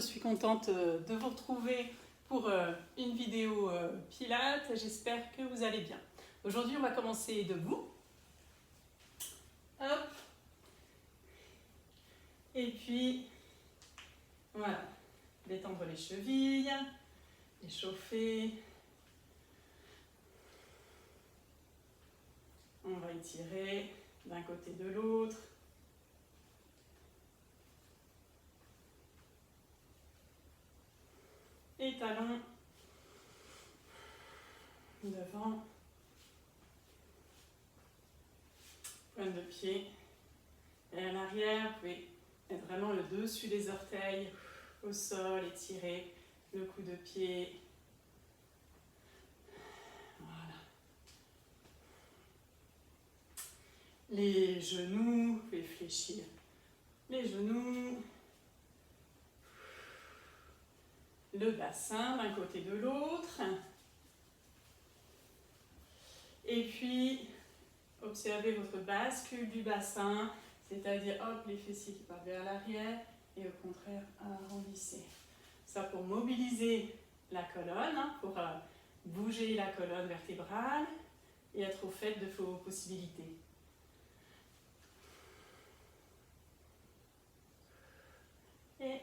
suis contente de vous retrouver pour une vidéo Pilates. J'espère que vous allez bien. Aujourd'hui, on va commencer debout. Hop. Et puis, voilà, détendre les chevilles, échauffer. On va étirer d'un côté de l'autre. Et talons devant, pointe de pied et à l'arrière. Vous pouvez mettre vraiment le dessus des orteils au sol, étirer le coup de pied. Voilà. Les genoux, vous pouvez fléchir les genoux. Le bassin d'un côté de l'autre. Et puis, observez votre bascule du bassin, c'est-à-dire hop, les fessiers qui partent vers l'arrière et au contraire, arrondissez. Ça pour mobiliser la colonne, pour bouger la colonne vertébrale et être au fait de vos possibilités. Et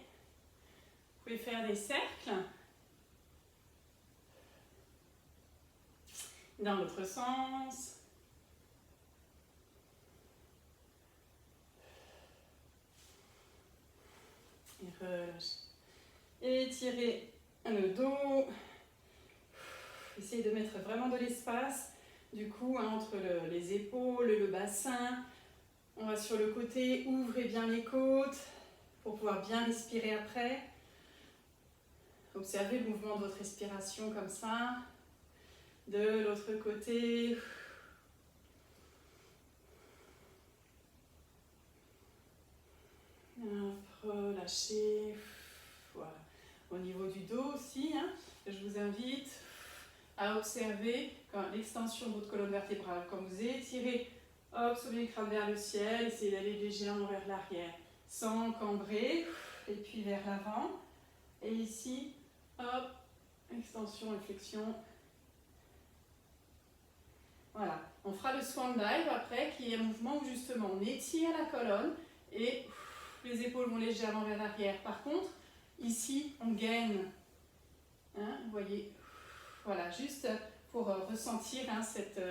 vous pouvez faire des cercles dans l'autre sens. Et relâchez. Étirez le dos. Essayez de mettre vraiment de l'espace, du coup, entre les épaules, le bassin. On va sur le côté, ouvrez bien les côtes pour pouvoir bien respirer après. Observez le mouvement de votre respiration comme ça. De l'autre côté. Relâchez. Voilà. Au niveau du dos aussi, je vous invite à observer l'extension de votre colonne vertébrale. Quand vous étirez, hop, soulevez le crâne vers le ciel, essayez d'aller légèrement vers l'arrière, sans cambrer, et puis vers l'avant. Et ici, hop, extension et flexion. Voilà, on fera le swan dive après, qui est un mouvement où justement on étire la colonne et les épaules vont légèrement vers l'arrière. Par contre, ici, on gaine. Vous voyez, voilà, juste pour ressentir cette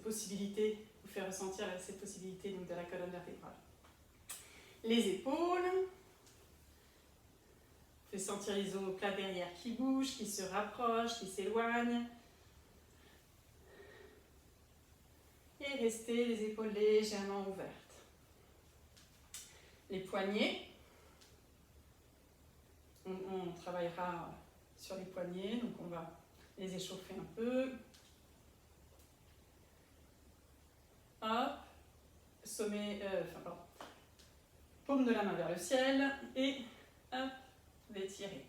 possibilité, vous faire ressentir cette possibilité donc, de la colonne vertébrale. Les épaules. Vous pouvez sentir les omoplates derrière qui bougent, qui se rapprochent, qui s'éloignent. Et restez les épaules légèrement ouvertes. Les poignets. On travaillera sur les poignets, donc on va les échauffer un peu. Hop, paume de la main vers le ciel et hop, vous étirez.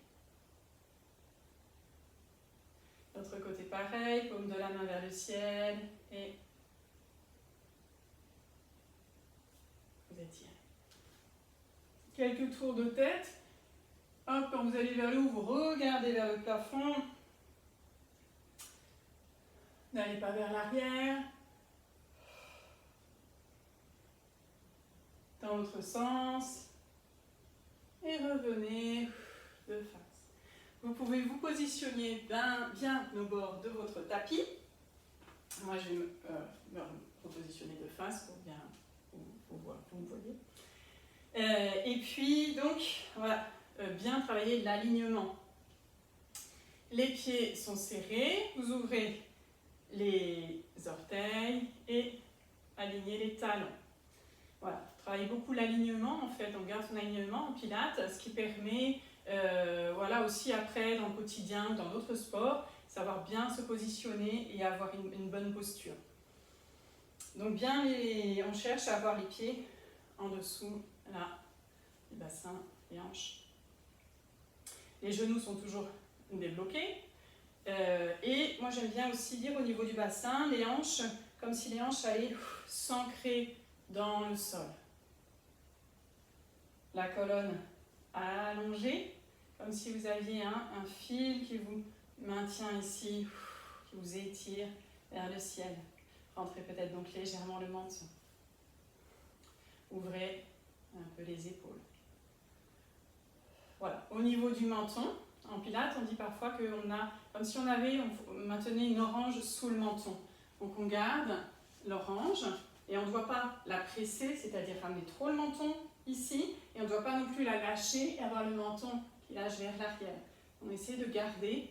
L'autre côté pareil, paume de la main vers le ciel et vous étirez. Quelques tours de tête. Hop, quand vous allez vers le haut, vous regardez vers le plafond. N'allez pas vers l'arrière. Dans l'autre sens. Et revenez de face. Vous pouvez vous positionner bien au bord de votre tapis. Moi, je vais me repositionner de face pour bien vous me voyez. Et puis, donc, voilà, bien travailler l'alignement. Les pieds sont serrés, vous ouvrez les orteils et alignez les talons. Voilà, travaillez beaucoup l'alignement en fait, on garde son alignement en pilates, ce qui permet, voilà, aussi après dans le quotidien, dans d'autres sports, savoir bien se positionner et avoir une bonne posture. Donc bien, on cherche à avoir les pieds en dessous, là, les bassins, les hanches. Les genoux sont toujours débloqués. Et moi j'aime bien aussi dire au niveau du bassin, les hanches, comme si les hanches allaient s'ancrer dans le sol. La colonne allongez, comme si vous aviez un fil qui vous maintient ici, qui vous étire vers le ciel. Rentrez peut-être donc légèrement le menton. Ouvrez un peu les épaules. Voilà, au niveau du menton, en pilates, on dit parfois qu'on a, comme si on maintenait une orange sous le menton. Donc on garde l'orange et on ne doit pas la presser, c'est-à-dire ramener trop le menton ici, et on ne doit pas non plus la lâcher et avoir le menton qui lâche vers l'arrière. On essaie de garder,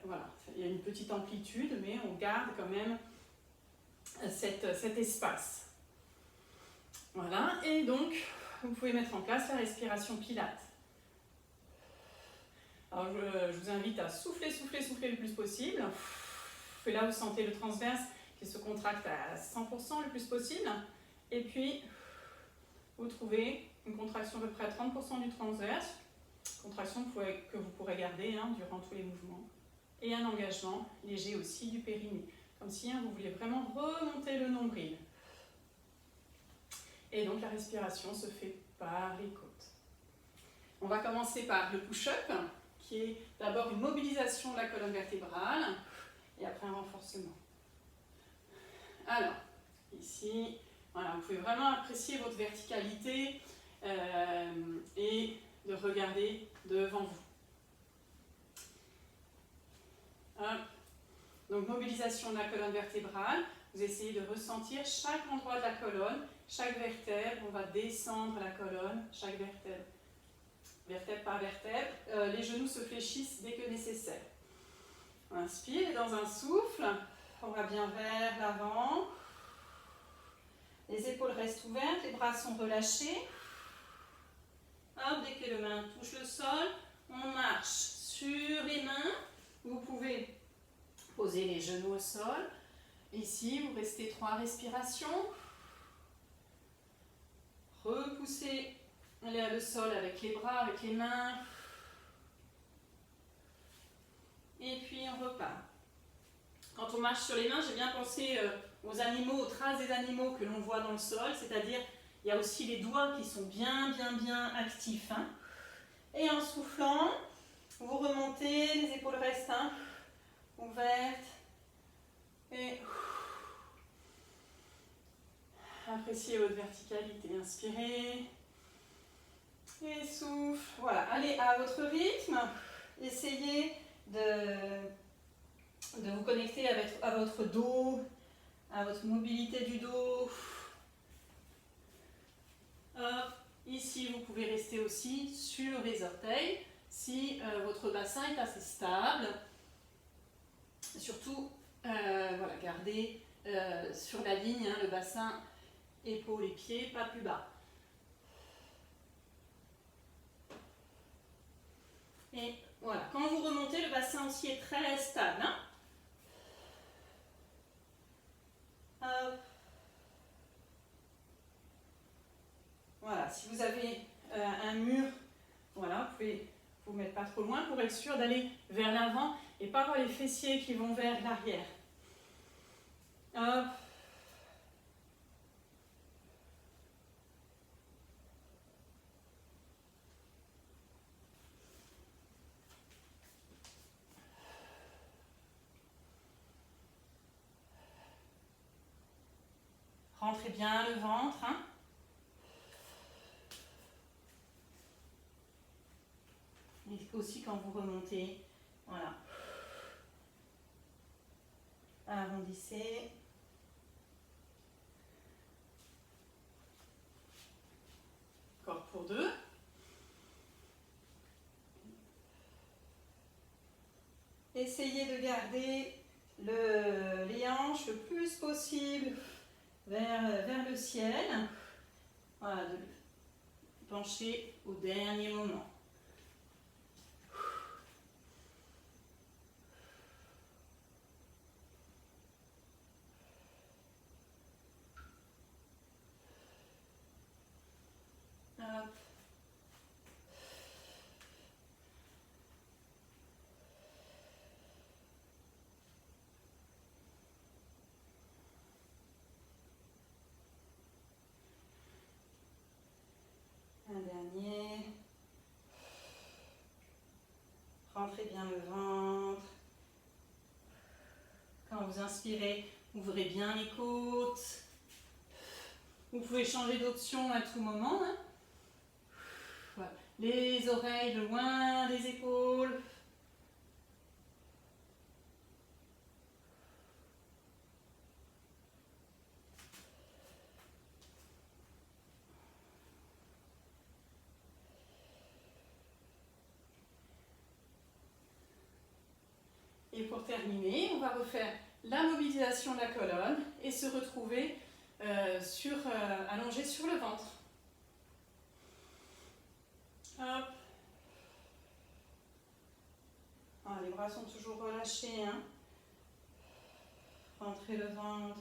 voilà, il y a une petite amplitude, mais on garde quand même cet espace. Voilà, et donc vous pouvez mettre en place la respiration Pilates. Alors je vous invite à souffler le plus possible. Et là vous sentez le transverse qui se contracte à 100% le plus possible. Et puis vous trouvez une contraction de près à 30% du transverse, contraction que vous pourrez garder durant tous les mouvements. Et un engagement léger aussi du périnée, comme si vous vouliez vraiment remonter le nombril. Et donc la respiration se fait par les côtes. On va commencer par le push-up, qui est d'abord une mobilisation de la colonne vertébrale, et après un renforcement. Alors, ici, voilà, vous pouvez vraiment apprécier votre verticalité et de regarder devant vous. Hop. Donc, mobilisation de la colonne vertébrale. Vous essayez de ressentir chaque endroit de la colonne, chaque vertèbre. On va descendre la colonne, chaque vertèbre, vertèbre par vertèbre. Les genoux se fléchissent dès que nécessaire. On inspire et dans un souffle, on va bien vers l'avant. Les épaules restent ouvertes, les bras sont relâchés. Hop, dès que les mains touchent le sol, on marche sur les mains. Vous pouvez poser les genoux au sol. Ici, vous restez 3 respirations. Repoussez le sol avec les bras, avec les mains. Et puis on repart. Quand on marche sur les mains, j'ai bien pensé aux animaux, aux traces des animaux que l'on voit dans le sol, c'est-à-dire il y a aussi les doigts qui sont bien actifs. Et en soufflant, vous remontez, les épaules restent ouvertes. Et appréciez votre verticalité. Inspirez. Et souffle. Voilà, allez à votre rythme. Essayez de vous connecter à votre dos, à votre mobilité du dos. Hop. Ici, vous pouvez rester aussi sur les orteils si votre bassin est assez stable. Surtout, voilà, gardez sur la ligne le bassin, épaules et pieds, pas plus bas. Et voilà, quand vous remontez, le bassin aussi est très stable. Hop. Voilà, si vous avez un mur, voilà, vous pouvez vous mettre pas trop loin pour être sûr d'aller vers l'avant et pas avoir les fessiers qui vont vers l'arrière. Hop. Rentrez bien le ventre. Et aussi quand vous remontez, voilà. Arrondissez. Encore pour 2. Essayez de garder les hanches le plus possible vers le ciel. Voilà, de pencher au dernier moment. Hop. Un dernier. Rentrez bien le ventre. Quand vous inspirez, ouvrez bien les côtes. Vous pouvez changer d'option à tout moment. Hein. Voilà. Les oreilles loin des épaules. Et pour terminer, on va refaire la mobilisation de la colonne et se retrouver allongé sur le ventre. Hop. Ah, les bras sont toujours relâchés. Hein. Rentrez le ventre.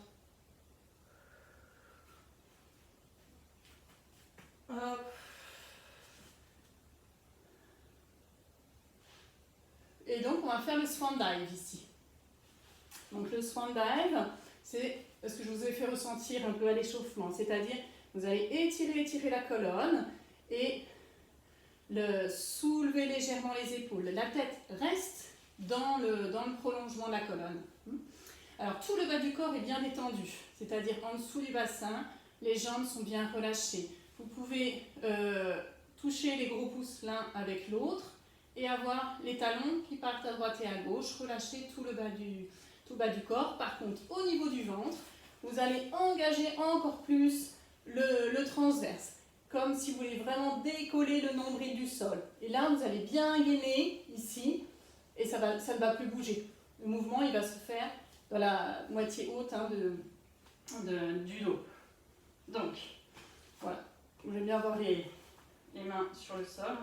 Hop. Et donc, on va faire le swan dive ici. Donc, le swan dive, c'est ce que je vous ai fait ressentir un peu à l'échauffement. C'est-à-dire, vous allez étirer la colonne et soulever légèrement les épaules. La tête reste dans le prolongement de la colonne. Alors, tout le bas du corps est bien détendu. C'est-à-dire, en dessous du bassin, les jambes sont bien relâchées. Vous pouvez toucher les gros pouces l'un avec l'autre et avoir les talons qui partent à droite et à gauche, relâcher tout le bas du corps. Par contre, au niveau du ventre, vous allez engager encore plus le transverse, comme si vous voulez vraiment décoller le nombril du sol. Et là, vous allez bien gainer ici, et ça ne va plus bouger. Le mouvement, il va se faire dans la moitié haute hein, du dos. Donc, voilà. Vous allez bien avoir les mains sur le sol.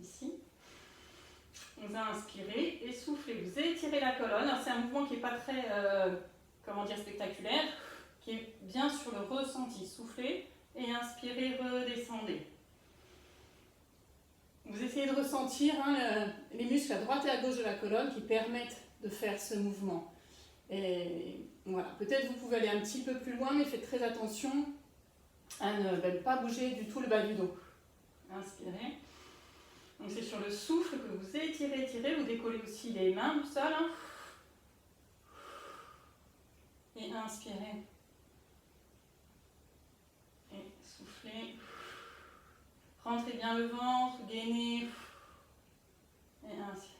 Ici. On va inspirer et souffler. Vous étirez la colonne. C'est un mouvement qui n'est pas très spectaculaire, qui est bien sur le ressenti. Soufflez et inspirez, redescendez. Vous essayez de ressentir hein, les muscles à droite et à gauche de la colonne qui permettent de faire ce mouvement. Et voilà. Peut-être vous pouvez aller un petit peu plus loin, mais faites très attention à ne pas bouger du tout le bas du dos. Inspirez. Donc c'est sur le souffle que vous étirez, vous décollez aussi les mains du sol. Hein. Et inspirez. Et soufflez. Rentrez bien le ventre, gainez. Et inspirez.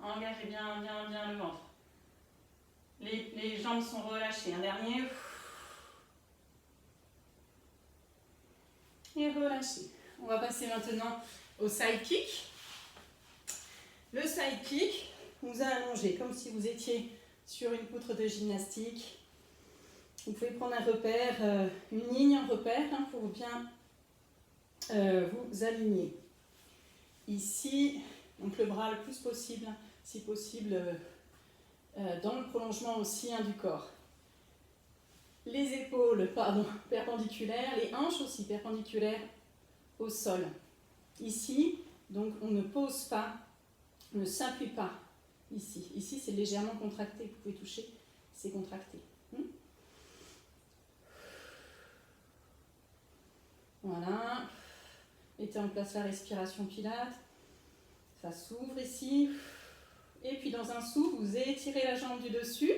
Engagez bien le ventre. Les jambes sont relâchées. Un dernier. Et relâchez. On va passer maintenant au side kick. Le side kick, vous allongez comme si vous étiez sur une poutre de gymnastique. Vous pouvez prendre un repère, une ligne en repère hein, pour bien vous aligner. Ici, donc le bras le plus possible, si possible, dans le prolongement aussi hein, du corps. Les épaules, perpendiculaires, les hanches aussi perpendiculaires au sol. Ici, donc on ne pose pas, on ne s'appuie pas ici. Ici, c'est légèrement contracté, vous pouvez toucher, c'est contracté. Voilà. Mettez en place la respiration Pilates. Ça s'ouvre ici. Et puis dans un souffle, vous étirez la jambe du dessus.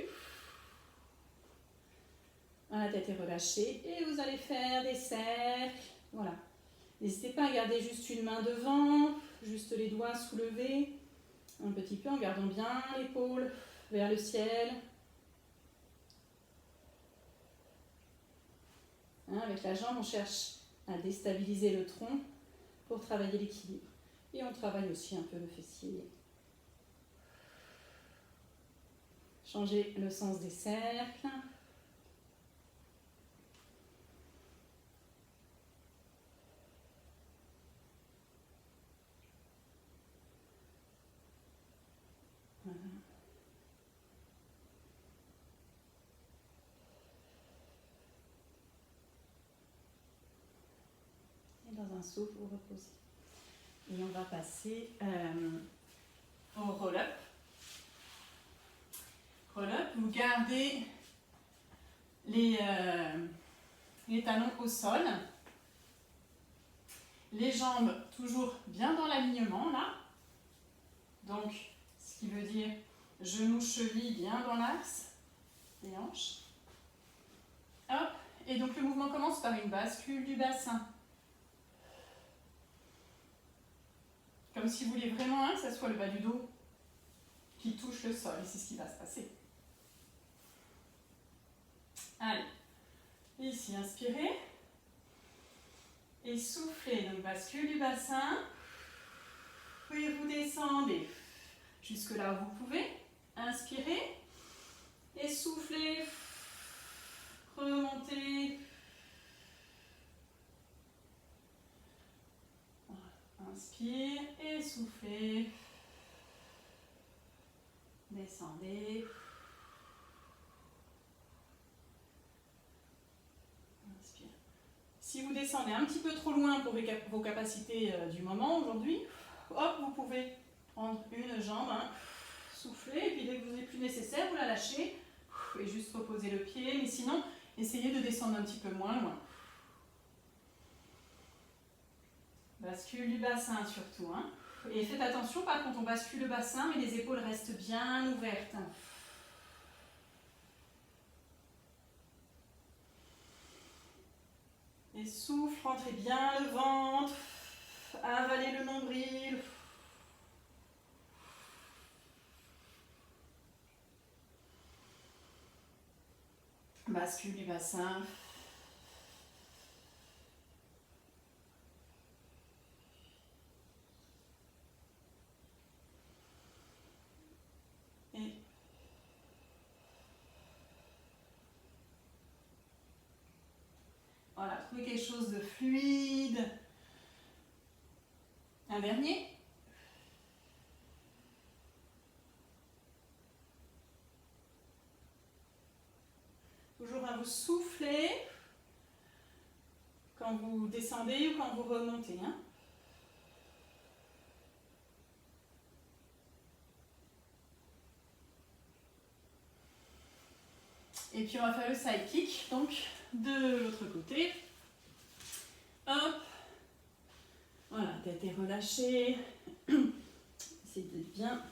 La tête est relâchée et vous allez faire des cercles. Voilà. N'hésitez pas à garder juste une main devant, juste les doigts soulevés. Un petit peu en gardant bien l'épaule vers le ciel. Hein, avec la jambe, on cherche à déstabiliser le tronc pour travailler l'équilibre. Et on travaille aussi un peu le fessier. Changez le sens des cercles. Voilà. Et dans un souffle, vous reposez. Et on va passer au roll-up. Roll-up, vous gardez les les talons au sol. Les jambes toujours bien dans l'alignement là. Donc, ce qui veut dire genoux, chevilles bien dans l'axe des hanches. Hop, et donc le mouvement commence par une bascule du bassin. Comme si vous vouliez vraiment que ce soit le bas du dos qui touche le sol, et c'est ce qui va se passer. Allez, ici, inspirez. Et soufflez, donc bascule du bassin. Puis vous descendez jusque là où vous pouvez. Inspirez. Et soufflez. Remontez. Inspire et soufflez. Descendez. Inspire. Si vous descendez un petit peu trop loin pour vos capacités du moment aujourd'hui, hop, vous pouvez prendre une jambe, hein, souffler, et puis dès que vous n'êtes plus nécessaire, vous la lâchez et juste reposer le pied. Mais sinon, essayez de descendre un petit peu moins loin. Bascule du bassin surtout, hein. Et faites attention, pas quand on bascule le bassin, mais les épaules restent bien ouvertes. Et souffle, rentrez bien le ventre, avalez le nombril. Bascule du bassin. Et voilà, trouvez quelque chose de fluide. Un dernier. Toujours à vous souffler quand vous descendez ou quand vous remontez, hein. Et puis on va faire le side kick, donc de l'autre côté. Hop. Voilà, tête est relâchée. Essayez d'être bien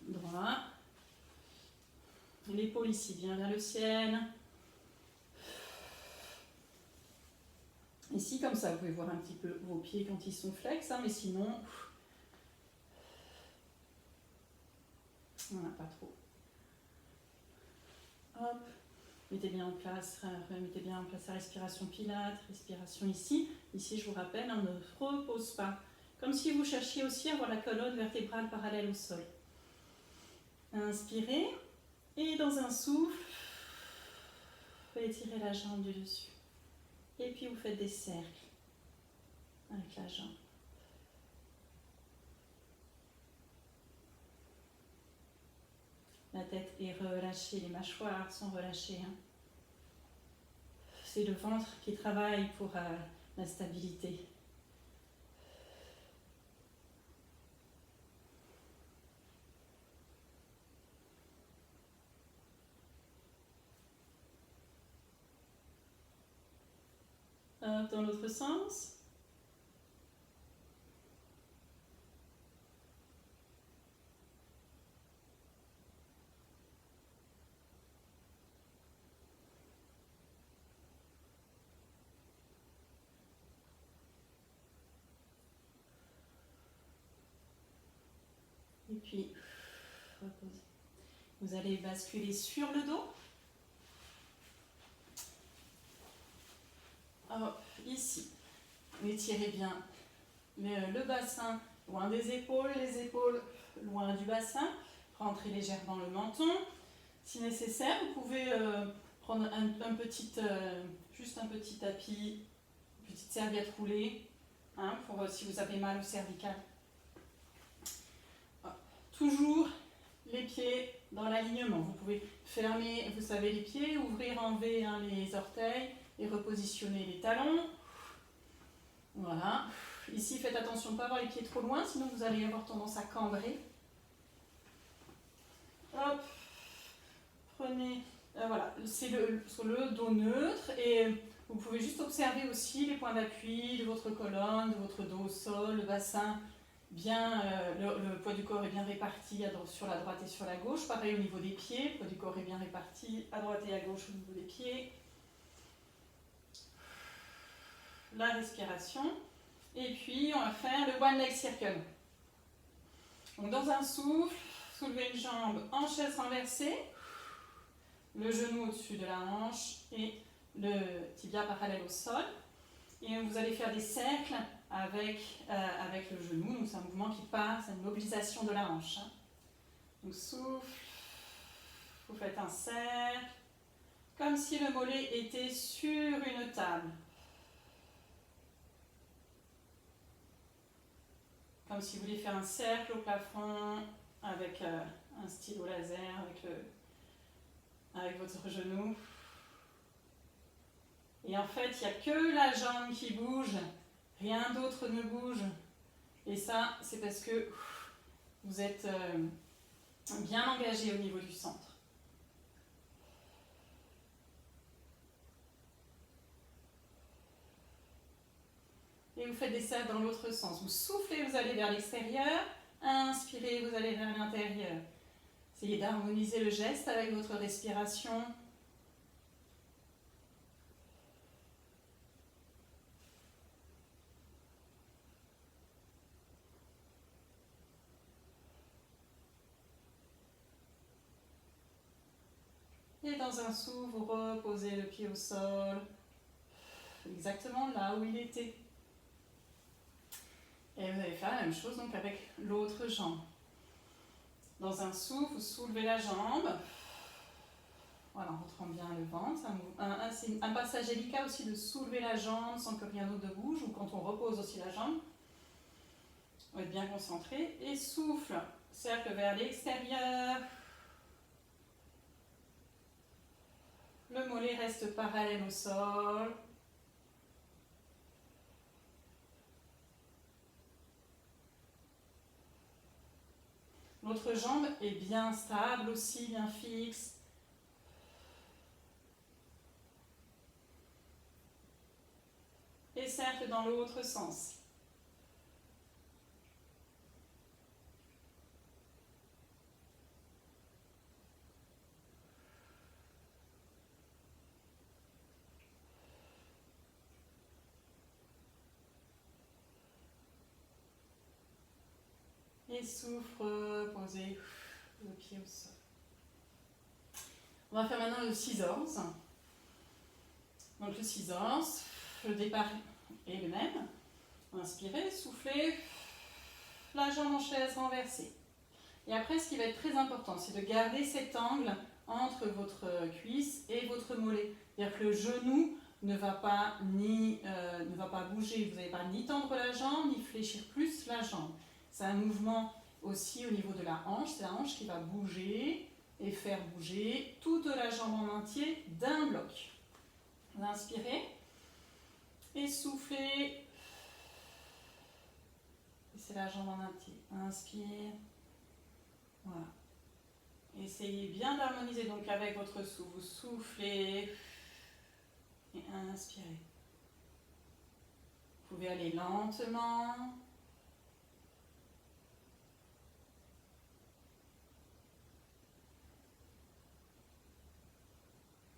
droit. L'épaule ici bien vers le ciel. Ici, comme ça, vous pouvez voir un petit peu vos pieds quand ils sont flex, hein, mais sinon, voilà, pas trop. Hop, mettez bien en place la respiration pilates, respiration ici. Ici, je vous rappelle, on ne repose pas. Comme si vous cherchiez aussi à avoir la colonne vertébrale parallèle au sol. Inspirez, et dans un souffle, vous étirez la jambe du dessus. Et puis vous faites des cercles avec la jambe. La tête est relâchée, les mâchoires sont relâchées, hein. C'est le ventre qui travaille pour la stabilité. Dans l'autre sens. Et puis, reposez. Vous allez basculer sur le dos. Hop, ici. Étirez bien le bassin loin des épaules, les épaules loin du bassin. Rentrez légèrement le menton. Si nécessaire, vous pouvez prendre juste un petit tapis, une petite serviette roulée, hein, pour si vous avez mal au cervical. Toujours les pieds dans l'alignement. Vous pouvez fermer, vous savez, les pieds, ouvrir en V, hein, les orteils et repositionner les talons. Voilà. Ici, faites attention de ne pas avoir les pieds trop loin, sinon vous allez avoir tendance à cambrer. Hop. Prenez Voilà, c'est sur le dos neutre et vous pouvez juste observer aussi les points d'appui de votre colonne, de votre dos au sol, le bassin bien, le poids du corps est bien réparti sur la droite et sur la gauche. Pareil au niveau des pieds, le poids du corps est bien réparti à droite et à gauche au niveau des pieds. La respiration. Et puis on va faire le One Leg Circle. Donc dans un souffle, soulevez une jambe en chaise renversée, le genou au-dessus de la hanche et le tibia parallèle au sol. Et vous allez faire des cercles avec le genou. Donc c'est un mouvement qui part, c'est une mobilisation de la hanche. Donc souffle, vous faites un cercle, comme si le mollet était sur une table. Comme si vous vouliez faire un cercle au plafond avec un stylo laser, avec votre genou. Et en fait, il n'y a que la jambe qui bouge, rien d'autre ne bouge. Et ça, c'est parce que vous êtes bien engagé au niveau du centre. Et vous faites des cercles dans l'autre sens. Vous soufflez, vous allez vers l'extérieur. Inspirez, vous allez vers l'intérieur. Essayez d'harmoniser le geste avec votre respiration. Et dans un souffle, vous reposez le pied au sol, exactement là où il était. Et vous allez faire la même chose donc avec l'autre jambe. Dans un souffle, vous soulevez la jambe. Voilà, en rentrant bien le ventre. C'est un passage délicat aussi de soulever la jambe sans que rien d'autre ne bouge, ou quand on repose aussi la jambe. On va être bien concentré. Et souffle, cercle vers l'extérieur. Le mollet reste parallèle au sol. L'autre jambe est bien stable aussi, bien fixe. Et cercle dans l'autre sens. Et souffle, posez le pied au sol. On va faire maintenant le scissors. Donc le scissors, le départ est le même. Inspirez, soufflez, la jambe en chaise renversée. Et après, ce qui va être très important, c'est de garder cet angle entre votre cuisse et votre mollet. C'est-à-dire que le genou ne va pas bouger. Vous n'allez pas ni tendre la jambe, ni fléchir plus la jambe. C'est un mouvement aussi au niveau de la hanche. C'est la hanche qui va bouger et faire bouger toute la jambe en entier d'un bloc. Vous inspirez et soufflez. C'est la jambe en entier. Inspire. Voilà. Essayez bien d'harmoniser donc avec votre souffle. Vous soufflez et inspirez. Vous pouvez aller lentement.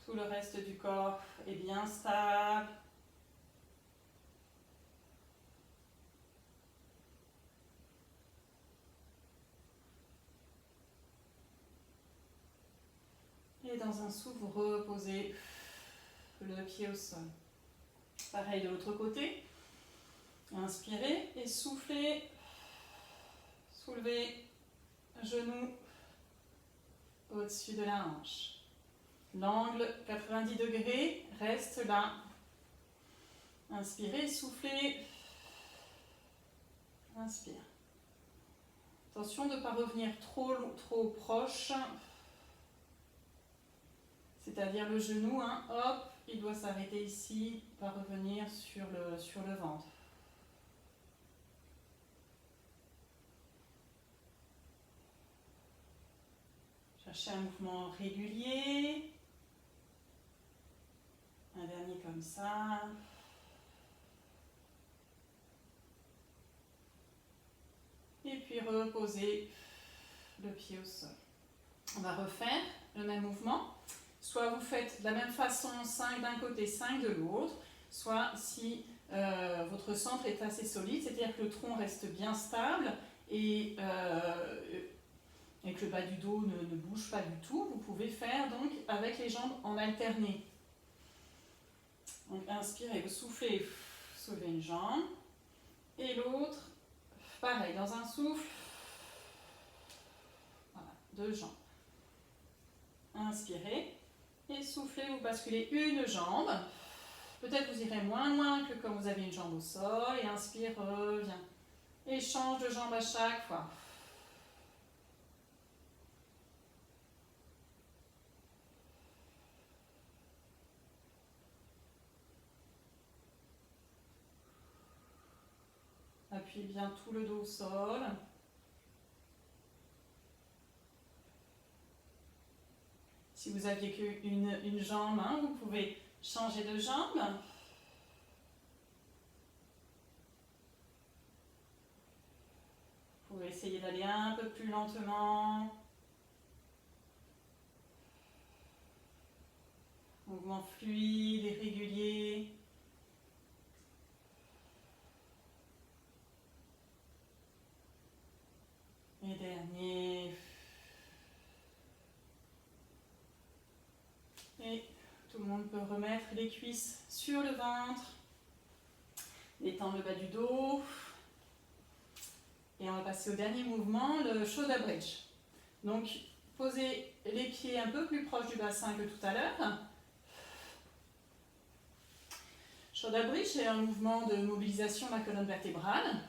Tout le reste du corps est bien stable. Et dans un souffle, vous reposez le pied au sol. Pareil de l'autre côté. Inspirez et soufflez. Soulevez, genou au-dessus de la hanche. L'angle 90 degrés reste là. Inspirez, soufflez. Inspire. Attention de ne pas revenir trop proche. C'est-à-dire le genou, hop, il doit s'arrêter ici, pas revenir sur le ventre. Cherchez un mouvement régulier. comme ça. Et puis reposez le pied au sol. On va refaire le même mouvement. Soit vous faites de la même façon 5 d'un côté, 5 de l'autre, soit si votre centre est assez solide, c'est-à-dire que le tronc reste bien stable et que le bas du dos ne bouge pas du tout, vous pouvez faire donc avec les jambes en alterné. Donc inspirez, vous soufflez, soulevez une jambe et l'autre, pareil, dans un souffle, voilà, 2 jambes. Inspirez et soufflez, vous basculez une jambe. Peut-être vous irez moins loin que quand vous avez une jambe au sol. Et inspire, reviens. Et change de jambe à chaque fois. Appuyez bien tout le dos au sol. Si vous aviez qu'une jambe, hein, vous pouvez changer de jambe. Vous pouvez essayer d'aller un peu plus lentement. Mouvement fluide et régulier. Et dernier. Et tout le monde peut remettre les cuisses sur le ventre. Détendre le bas du dos. Et on va passer au dernier mouvement, le shoulder bridge. Donc, posez les pieds un peu plus proches du bassin que tout à l'heure. Shoulder bridge, c'est un mouvement de mobilisation de la colonne vertébrale.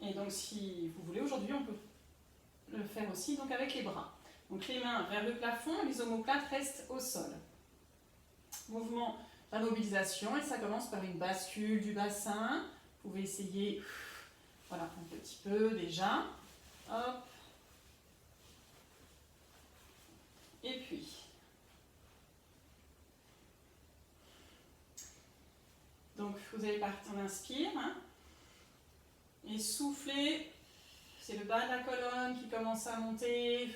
Et donc, si vous voulez, aujourd'hui, on peut le faire aussi donc avec les bras. Donc, les mains vers le plafond, les omoplates restent au sol. Mouvement de la mobilisation, et ça commence par une bascule du bassin. Vous pouvez essayer, voilà, un petit peu déjà. Hop. Et puis, donc vous allez partir, on inspire, hein, et soufflez, c'est le bas de la colonne qui commence à monter.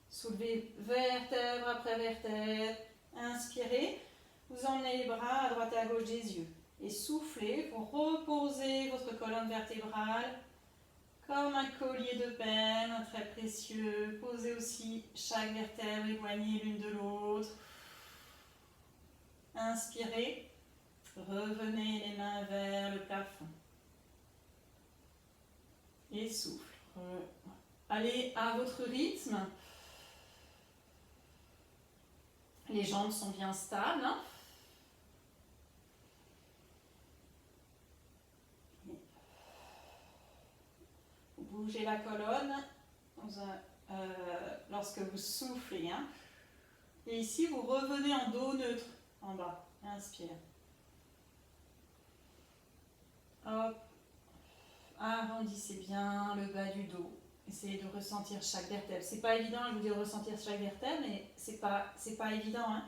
Soulevez vertèbre après vertèbre, inspirez, vous emmenez les bras à droite et à gauche des yeux. Et soufflez pour reposer votre colonne vertébrale comme un collier de perles, très précieux. Posez aussi chaque vertèbre éloignée l'une de l'autre. Inspirez, revenez les mains vers le plafond. Et souffle. Allez à votre rythme. Les jambes sont bien stables. Hein. Vous bougez la colonne lorsque vous soufflez. Hein. Et ici, vous revenez en dos neutre, en bas. Inspire. Hop. Arrondissez bien le bas du dos. Essayez de ressentir chaque vertèbre. C'est pas évident, je vous dis de ressentir chaque vertèbre, mais c'est pas évident. Hein.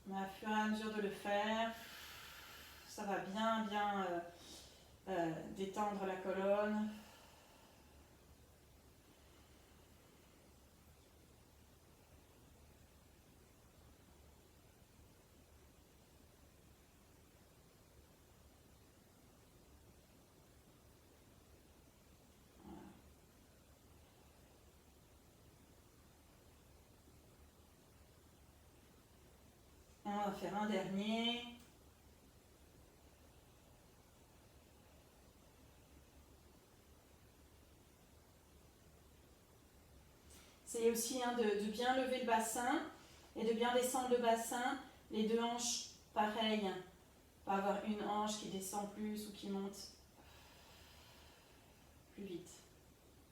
Mais à fur et à mesure de le faire, ça va bien détendre la colonne. Et on va faire un dernier. Essayez aussi hein, de bien lever le bassin et de bien descendre le bassin. Les deux hanches, pareil. Pas avoir une hanche qui descend plus ou qui monte plus vite.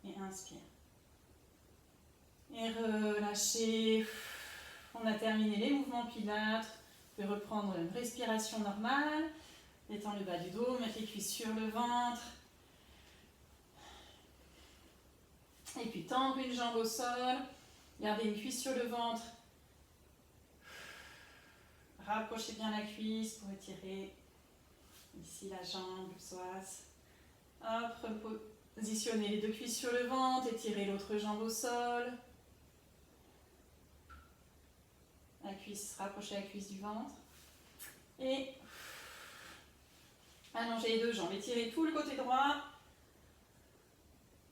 Et inspire. Et relâchez. On a terminé les mouvements pilates. Vous pouvez reprendre une respiration normale. Détends le bas du dos, mettre les cuisses sur le ventre. Et puis tendre une jambe au sol. Gardez une cuisse sur le ventre. Rapprochez bien la cuisse pour étirer ici la jambe, le psoas. Hop, positionnez les deux cuisses sur le ventre, étirez l'autre jambe au sol. La cuisse, rapprochez la cuisse du ventre. Et allongez les deux jambes, étirez tout le côté droit.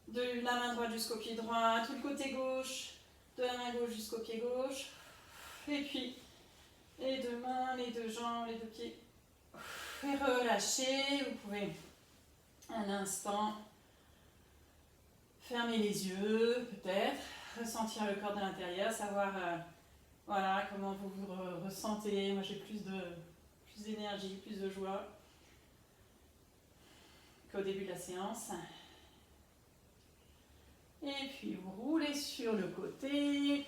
De la main droite jusqu'au pied droit, tout le côté gauche, de la main gauche jusqu'au pied gauche. Et puis, les deux mains, les deux jambes, les deux pieds. Et relâchez. Vous pouvez un instant fermer les yeux, peut-être. Ressentir le corps de l'intérieur, savoir voilà, comment vous vous ressentez. Moi, j'ai plus d'énergie, plus de joie qu'au début de la séance. Et puis vous roulez sur le côté.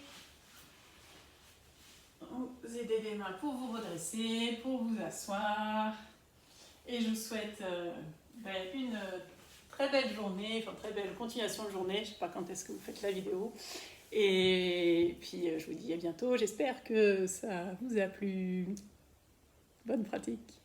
Vous aidez les mains pour vous redresser, pour vous asseoir. Et je vous souhaite une très belle journée, enfin très belle continuation de journée. Je ne sais pas quand est-ce que vous faites la vidéo. Et puis je vous dis à bientôt. J'espère que ça vous a plu. Bonne pratique.